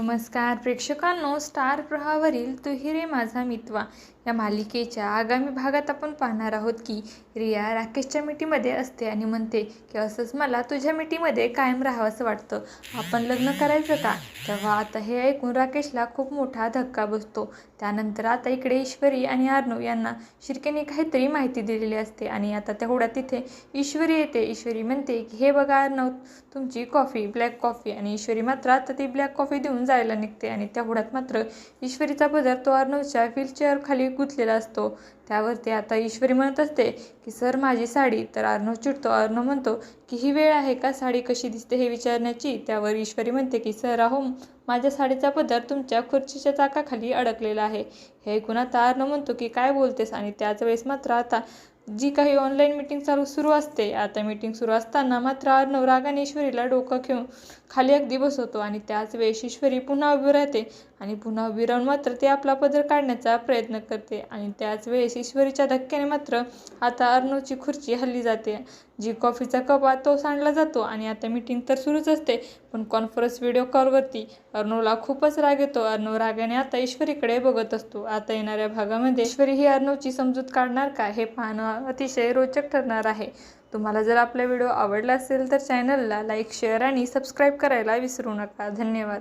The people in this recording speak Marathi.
नमस्कार प्रेक्षकांनो, स्टार प्रवाहावरील तू ही रे माझा मितवा या मालिकेच्या आगामी भागात आपण पाहणार आहोत की रिया राकेशच्या मिठीमध्ये असते आणि म्हणते की असंच मला तुझ्या मिठीमध्ये कायम राहावंसं वाटतं, आपण लग्न करायचं का? तेव्हा आता हे ऐकून राकेशला खूप मोठा धक्का बसतो. त्यानंतर आता इकडे ईश्वरी आणि अर्णव यांना शिर्केने काहीतरी माहिती दिलेली असते आणि आता तेवढ्या तिथे ईश्वरी येते. ईश्वरी म्हणते की हे बघा अर्णव, तुमची कॉफी, ब्लॅक कॉफी. आणि ईश्वरी मात्र आता ती ब्लॅक कॉफी देऊन जायला निघते आणि तेवढ्यात मात्र ईश्वरीचा पदर तो अर्णवच्या व्हीलचेअर खाली गुंतलेला असतो. त्यावरती आता ईश्वरी म्हणत असते की सर माझी साडी. तर अर्णव चिडतो. अर्णव म्हणतो की ही वेळ आहे का साडी कशी दिसते हे विचारण्याची? त्यावर ईश्वरी म्हणते की सर अहो, माझ्या साडीचा पदर तुमच्या खुर्चीच्या चाकाखाली अडकलेला आहे. हे ऐकून आता अर्णव म्हणतो की काय बोलतेस? आणि त्याच वेळेस मात्र आता जी काही ऑनलाईन मीटिंग सुरू असते. आता मीटिंग सुरू असताना मात्र अर्णव रागाने ईश्वरीला डोकं घेऊन खाली अगदी बसवतो आणि त्याच वेळेस ईश्वरी पुन्हा उभी राहते आणि पुन्हा उभी राहून मात्र ते आपला पदर काढण्याचा प्रयत्न करते आणि त्याच वेळेस ईश्वरीच्या धक्क्याने मात्र आता अर्णवची खुर्ची हल्ली जाते. जी कॉफीचा कप तो सांडला जातो आणि आता मीटिंग तर सुरूच असते, पण कॉन्फरन्स व्हिडिओ कॉलवरती अर्णवला खूपच राग येतो. अर्णव रागाने आता ईश्वरीकडे बघत असतो. आता येणाऱ्या भागामध्ये ईश्वरी ही अर्णवची समजूत काढणार का हे पाहणं अतिशय रोचक ठरणार आहे. तुम्हाला जर आपला व्हिडिओ आवडला असेल तर चॅनलला लाईक, शेअर आणि सबस्क्राईब करायला विसरू नका. धन्यवाद.